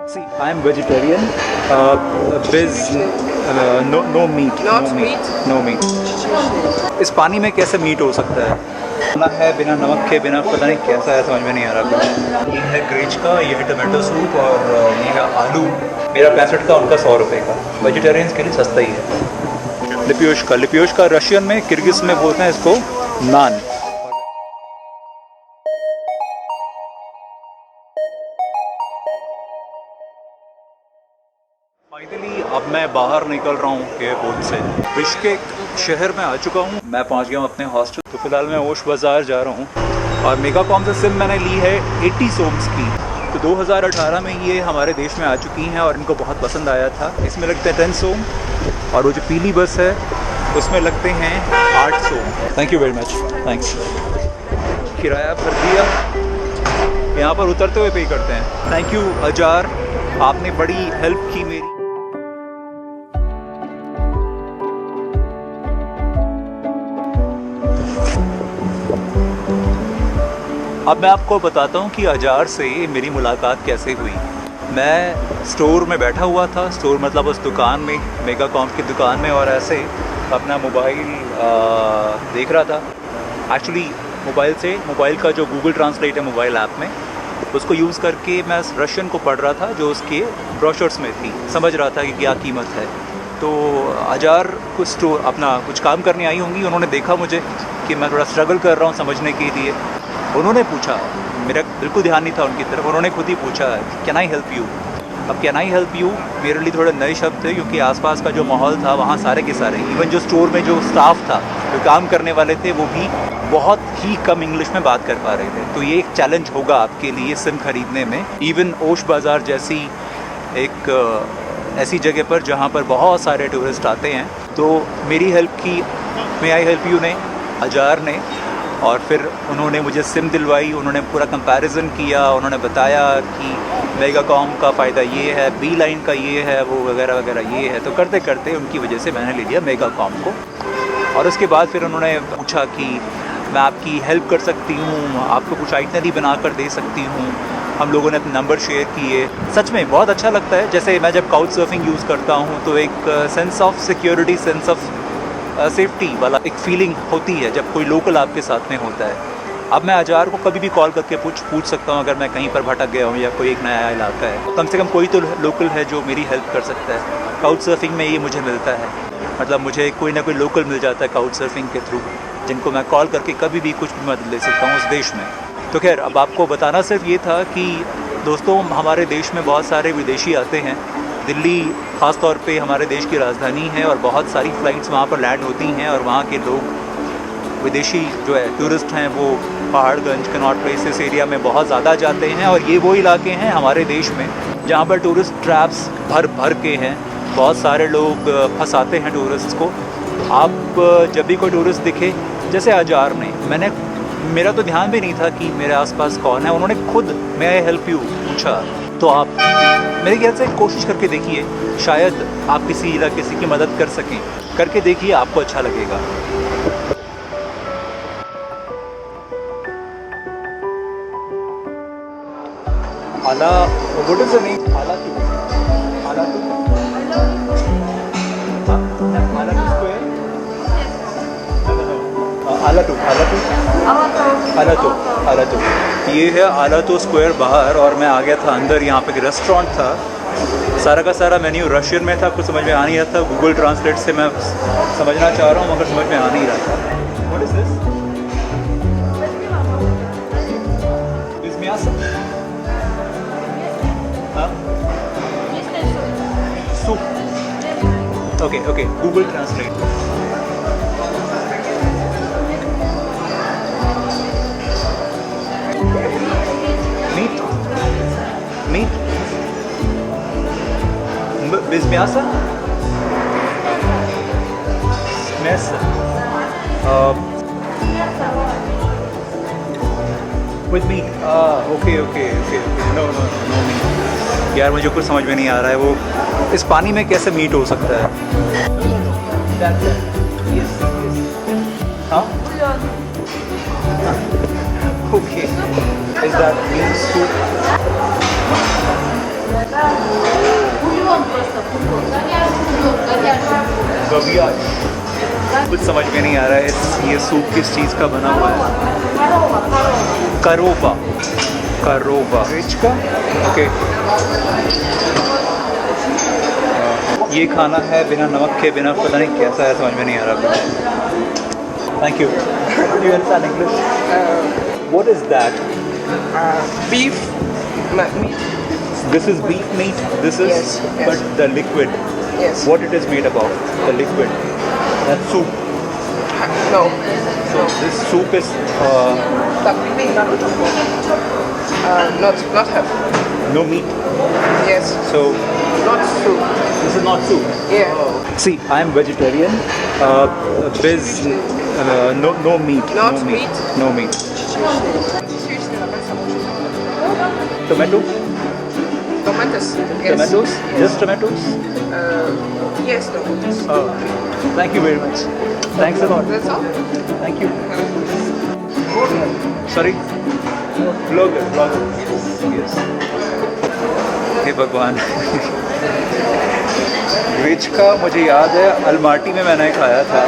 See, I am vegetarian. No meat. Not no meat? No meat. इस पानी में कैसे मीट हो सकता है? ना है बिना नमक के, बिना पता नहीं कैसा है, समझ में नहीं आ रहा कुछ। ये है ग्रेच का, ये है टमाटो सूप और ये है आलू। मेरा 65 का, उनका 100 रुपये का। वेजिटेरियंस के लिए सस्ता ही है। लिप्योश का रशियन में, किर्गिज में बोलते हैं इसको नान। फाइनली अब मैं बाहर निकल रहा हूँ एयरपोर्ट से। बिश्केक शहर में आ चुका हूँ। मैं पहुँच गया हूँ अपने हॉस्टल। तो फिलहाल मैं ओश बाज़ार जा रहा हूँ और मेगाकॉम से सिम मैंने ली है 80 सोम्स की। तो 2018 में ये हमारे देश में आ चुकी हैं और इनको बहुत पसंद आया था। इसमें लगते हैं 10 सोम और वो जो पीली बस है उसमें लगते हैं 8 som. Thank you very much, thanks. किराया भर दिया, यहाँ पर उतरते हुए पे करते हैं। थैंक यू अजार, आपने बड़ी हेल्प की मेरी। अब मैं आपको बताता हूँ कि अजार से मेरी मुलाकात कैसे हुई। मैं स्टोर में बैठा हुआ था, स्टोर मतलब उस दुकान में, मेगाकॉम की दुकान में, और ऐसे अपना मोबाइल देख रहा था। एक्चुअली मोबाइल का जो गूगल ट्रांसलेट है मोबाइल ऐप में, उसको यूज़ करके मैं रशियन को पढ़ रहा था जो उसके ब्रोशर्स में थी, समझ रहा था कि क्या कीमत है। तो अजार कुछ काम करने आई होंगी, उन्होंने देखा मुझे कि मैं थोड़ा स्ट्रगल कर रहा हूँ समझने के लिए। उन्होंने पूछा, मेरा बिल्कुल ध्यान नहीं था उनकी तरफ, उन्होंने खुद ही पूछा कैन आई हेल्प यू। अब कैन आई हेल्प यू मेरे लिए थोड़े नए शब्द थे, क्योंकि आसपास का जो माहौल था वहाँ सारे के सारे, इवन जो स्टोर में जो स्टाफ था, जो काम करने वाले थे, वो भी बहुत ही कम इंग्लिश में बात कर पा रहे थे। तो ये एक चैलेंज होगा आपके लिए सिम खरीदने में। इवन ओश बाज़ार जैसी एक ऐसी जगह पर जहाँ पर बहुत सारे टूरिस्ट आते हैं। तो मेरी हेल्प की मे आई हेल्प यू ने, अजार ने, और फिर उन्होंने मुझे सिम दिलवाई। उन्होंने पूरा कंपैरिजन किया, उन्होंने बताया कि मेगाकॉम का फ़ायदा ये है, बी लाइन का ये है, वो वगैरह वगैरह ये है। तो करते करते उनकी वजह से मैंने ले लिया मेगाकॉम को। और उसके बाद फिर उन्होंने पूछा कि मैं आपकी हेल्प कर सकती हूँ, आपको कुछ आइटनरी बना कर दे सकती हूँ। हम लोगों ने अपने नंबर शेयर किए। सच में बहुत अच्छा लगता है। जैसे मैं जब काउच सर्फिंग यूज़ करता हूँ तो एक sense of security, sense of safety वाला एक फीलिंग होती है जब कोई लोकल आपके साथ में होता है। अब मैं अजार को कभी भी कॉल करके पूछ सकता हूँ अगर मैं कहीं पर भटक गया हूँ या कोई एक नया इलाका है, कम से कम कोई तो लोकल है जो मेरी हेल्प कर सकता है। काउच सर्फिंग में ये मुझे मिलता है, मतलब मुझे कोई ना कोई लोकल मिल जाता है काउच सर्फिंग के थ्रू, जिनको मैं कॉल करके कभी भी कुछ भी मदद ले सकता हूँ उस देश में। तो खैर, अब आपको बताना सिर्फ ये था कि दोस्तों, हमारे देश में बहुत सारे विदेशी आते हैं। दिल्ली ख़ास तौर पे हमारे देश की राजधानी है और बहुत सारी फ़्लाइट्स वहाँ पर लैंड होती हैं, और वहाँ के लोग, विदेशी जो है टूरिस्ट हैं, वो पहाड़गंज, कनॉट प्लेस, इस एरिया में बहुत ज़्यादा जाते हैं। और ये वो इलाके हैं हमारे देश में जहाँ पर टूरिस्ट ट्रैप्स भर के हैं। बहुत सारे लोग फंसाते हैं टूरिस्ट को। आप जब भी कोई टूरिस्ट दिखे, जैसे अजार ने, मेरा तो ध्यान भी नहीं था कि मेरे आसपास कौन है, उन्होंने खुद मे आई हेल्प यू पूछा। तो आप मेरे ख्याल से कोशिश करके देखिए, शायद आप किसी की मदद कर सकें। करके देखिए, आपको अच्छा लगेगा। आला, व्हाट इज द नेम? आला टू आलाटो। ये है आलाटो स्क्वायर बाहर, और मैं आ गया था अंदर। यहाँ पे एक रेस्टोरेंट था, सारा का सारा मेन्यू रशियन में था, कुछ समझ में आ नहीं रहा था। गूगल ट्रांसलेट से मैं समझना चाह रहा हूँ मगर समझ में आ नहीं रहा था। What is this? Soup. Okay, Google translate. Meat? Без мяса? Мясо. With meat. Okay. No meat. यार, मुझे कुछ समझ में नहीं आ रहा है, वो इस पानी में कैसे मीट हो सकता है? हाँ? Okay. Is that meat soup? गविया कुछ समझ में नहीं आ रहा है ये सूप किस चीज़ का बना हुआ है। करोवा करोवा रिच का ओके। ये खाना है बिना नमक के, बिना पता नहीं कैसा है, समझ में नहीं आ रहा। Thank you. Do you understand English? What is that? Beef meat. This is beef meat. This is Yes, yes. but the liquid. Yes. What it is made about? The liquid. That soup. No. So this soup is Not have. no meat. Yes. So Not soup. this is not soup. Yeah. See, I am vegetarian. Biz no meat. Not no meat? No meat. Tomato. Tomatoes. Yes. Tomatoes. Just tomatoes. Yes, tomatoes. Oh, thank you very much. Thanks a lot. That's all. Thank you. Sorry. Vlogger. Yes. हे भगवान। Rich का मुझे याद है Almaty में मैंने खाया था।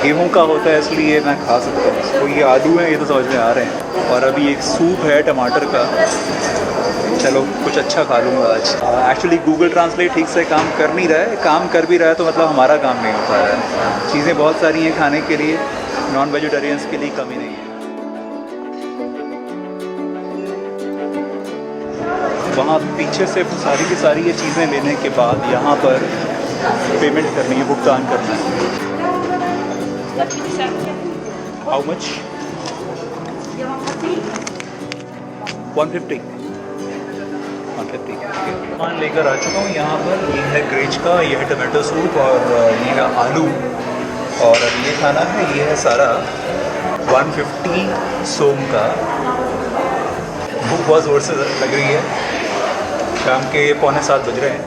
गेहूं का होता है इसलिए मैं खा सकता हूँ इसको। ये आलू हैं, ये तो समझ में आ रहे हैं। और अभी एक सूप है टमाटर का। चलो कुछ अच्छा खा लूँगा आज। एक्चुअली गूगल ट्रांसलेट ठीक से काम कर नहीं रहा है। काम कर भी रहा है तो मतलब हमारा काम नहीं हो पा रहा है। चीज़ें बहुत सारी हैं खाने के लिए, नॉन वेजिटेरियंस के लिए कमी नहीं है। वहाँ पीछे से सारी की सारी ये चीज़ें लेने के बाद यहाँ पर पेमेंट करनी है, भुगतान करना है। How much? 150। सामान लेकर आ चुका हूँ यहाँ पर। ये है ग्रेच का, ये है टमाटो सूप और ये है आलू। और अब ये खाना है, ये है सारा 150 सोम का। भूख बहुत ज़ोर से लग रही है। शाम के 6:45 बज रहे हैं।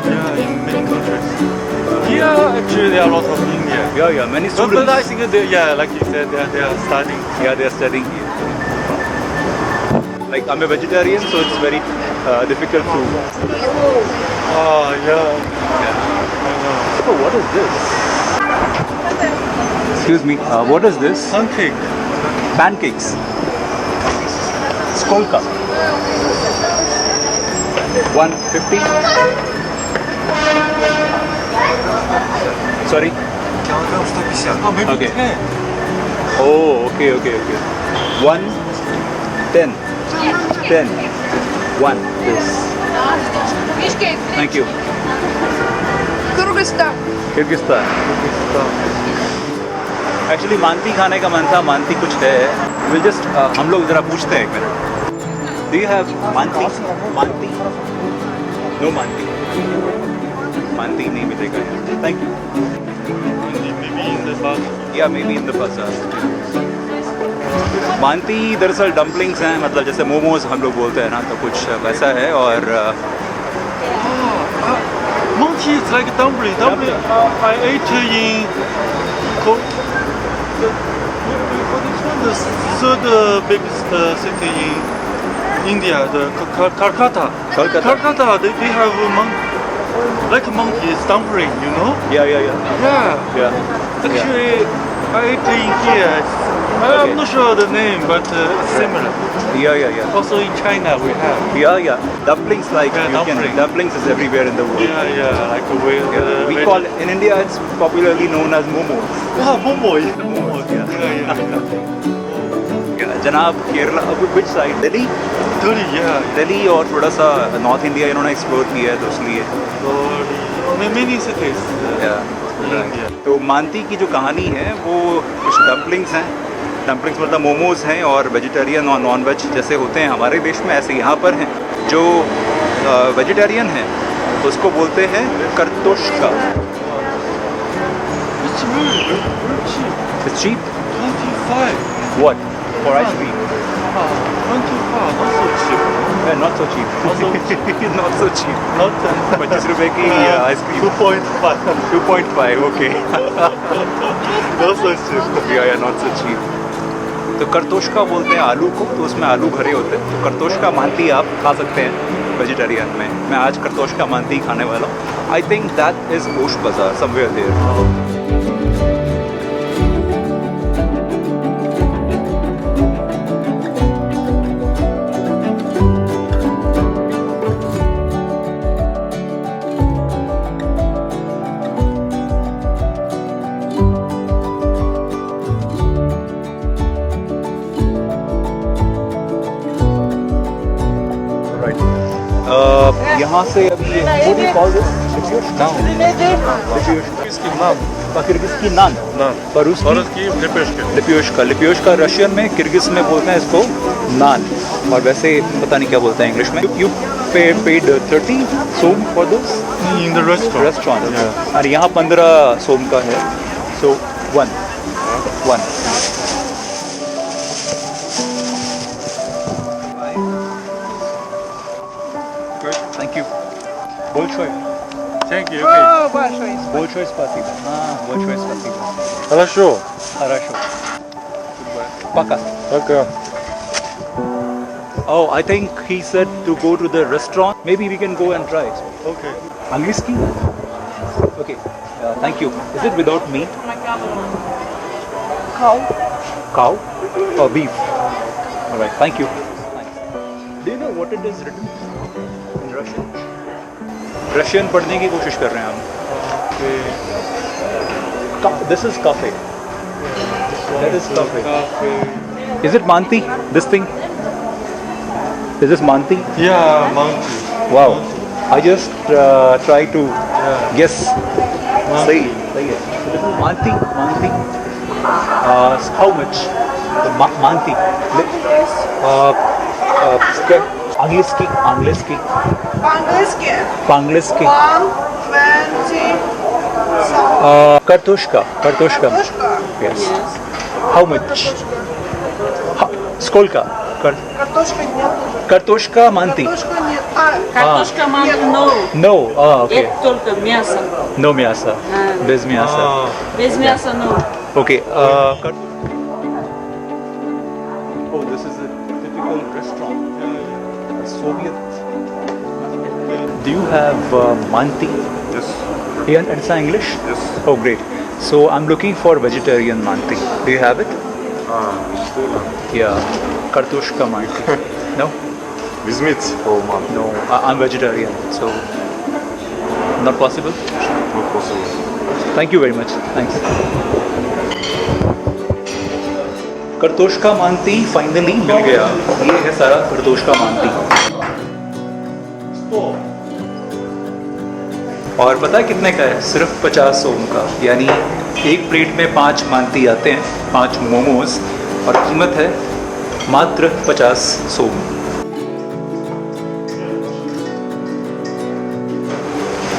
Yeah, in many countries. Here, actually, there are lots of India. Yeah, many But students. I think like you said, they are studying. Yeah, they are studying here. Like I'm a vegetarian, so it's very difficult to. Oh, yeah. I know. So what is this? Excuse me. What is this? Pancake. Pancakes. Skolka. 150. Sorry. Килограмм 150. Oh, maybe Okay. 10. Oh, okay. 1, 10. 10. 1. This. Thank you. Kyrgyzstan. Kyrgyzstan. Actually मानती खाने का मन था, मानती कुछ है। Will just हम लोग ज़रा पूछते हैं एक मिनट। डू यू हैव मानती? मानती? नो मानती। मानती नहीं मिलेगा यहाँ। Thank you. Maybe in the bus. या मे बी इन द बाजार। मानती दरअसल डम्पलिंग्स हैं, मतलब जैसे मोमोज हम लोग बोलते हैं ना, तो कुछ वैसा है। और Monkey is like dumpling. Dumpling. I ate in. What is one? The third biggest city in India, the Calcutta. Kolkata. They have like monkey is dumpling, you know? या Actually, I ate in here. Okay. I'm not sure the name, but it's similar. या Also in China we have. या dumplings like Yeah, you can dumpling. dumplings is everywhere in the world. Yeah, like We call in India it's popularly known as momos. Momo. Yeah. जनाब Kerala, which side? Delhi? Dirty, yeah. Delhi और थोड़ा सा north India इन्होंने explore किया है तो इसलिए। Many cities. Yeah. तो मानती की जो कहानी है वो कुछ डम्पलिंग्स हैं। डम्पलिंग्स मतलब मोमोज हैं और वेजिटेरियन और नॉन वेज जैसे होते हैं हमारे देश में, ऐसे यहाँ पर हैं। जो वेजिटेरियन हैं उसको बोलते हैं कर्तोश्का। It's really very cheap. It's cheap? 25. What? for ice cream. 25, not so cheap. Yeah, not so cheap. Not so cheap. Not so cheap. Not 25 रुपए की ice cream. 2.5. 2.5, okay. Not so cheap. Yeah, not so cheap. तो करतोशका बोलते हैं आलू को, तो उसमें आलू भरे होते हैं। तो करतोशका मांती आप खा सकते हैं वेजिटेरियन में। मैं आज करतोशका मांती खाने वाला हूँ। आई थिंक दैट इज़ ओश बाज़ार समवेयर देयर। यहाँ से अभी what do you call this? Kyrgyz naan पर उसकी लिप्योशका रशियन में किर्गिज़ में बोलते हैं इसको नान और वैसे पता नहीं क्या बोलते हैं इंग्लिश में। You paid 30 sum for this In the restaurant. Yeah. और यहाँ 15 सोम का है। So one Thank you. Большое. Thank you. Oh, большое. Большое спасибо. Большое спасибо. Хорошо. Хорошо. Пока. Пока. Oh, I think he said to go to the restaurant. Maybe we can go and try. Okay. Angliski? Okay. Thank you. Is it without meat? Cow. Cow? Or beef? Alright, thank you. Thanks. Do you know what it is written in Russian? Russian पढ़ने की कोशिश कर रहे हैं हम। This is cafe. That is cafe. Is it Manti? This thing? Is this Manti? Yeah, monkey. Wow. I just try to guess. सही है। This is Manti. How much? Manti. Angliski. По-английски. По-английски. 120. Kartoshka. Картошка. Yes. How much? Сколько? Картошка нет. Kartoshka Manti. Картошка нет. Картошка манты no. No. Okay. Это только мясо. No мясо. Без мяса. Без мяса no. Okay. Oh, this is a typical restaurant. A Soviet. Do you have Manti? Yes. You understand English? Yes. Oh, great. So I'm looking for vegetarian Manti. Do you have it? Yeah. Kartoshka Manti. No? With meat or man? No. I'm vegetarian, so not possible. Not possible. Thank you very much. Thanks. करतोशका मांती finally मिल गया। ये है सारा करतोशका मांती। और पता है कितने का है? सिर्फ 50 सोम का। यानी एक प्लेट में 5 मांती आते हैं, 5 मोमोज, और कीमत है मात्र 50 सोम।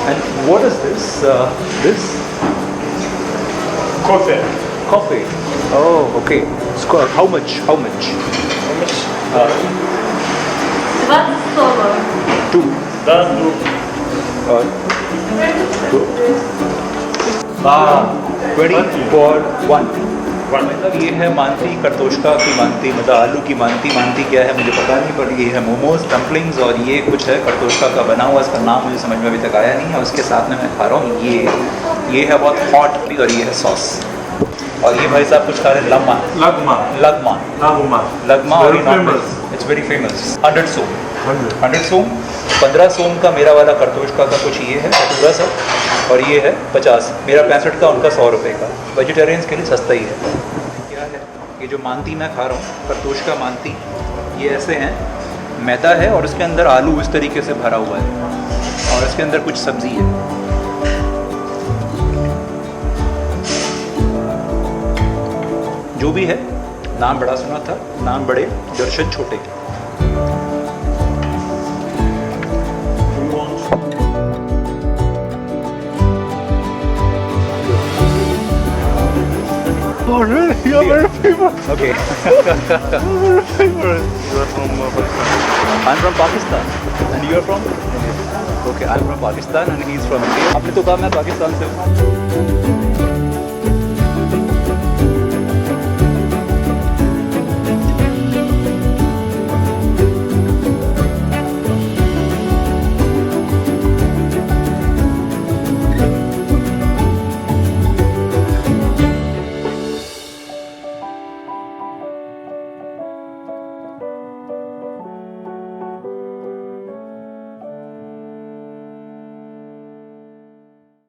And what is this? This Coffee. coffee. Oh, okay. How much? How much? 20 долларов. 2. Да, Ready for 1. मतलब ये है मांती, करतोशका की मांती, मतलब आलू की मांती क्या है मुझे पता नहीं, पर ये है मोमोज, डम्पलिंग्स, और ये कुछ है करतोशका का बना हुआ, इसका नाम मुझे समझ में अभी तक आया नहीं है। उसके साथ में मैं खा रहा हूँ ये है बहुत हॉट भी, और ये है सॉस, और ये भाई साहब कुछ खा रहे हैं लगमा और इट्स वेरी फेमस। 100 सोम 15 सोम का मेरा वाला करतोशका का कुछ ये है पूरा सा, और ये है 50, मेरा 65 का, उनका 100 रुपये का। वेजिटेरियंस के लिए सस्ता ही है। क्या है ये जो मांती मैं खा रहा हूँ, करतोशका मांती, ये ऐसे हैं, मैदा है और उसके अंदर आलू इस तरीके से भरा हुआ है, और इसके अंदर कुछ सब्जी है। जो भी है, नाम बड़ा सुना था, नाम बड़े, दर्शन छोटे। Oh really? You're very famous. Okay. Very famous. You are from Pakistan. I'm from Pakistan. And you are from? Okay, I'm from Pakistan and he's from India. आपने तो कहा मैं पाकिस्तान से हूँ.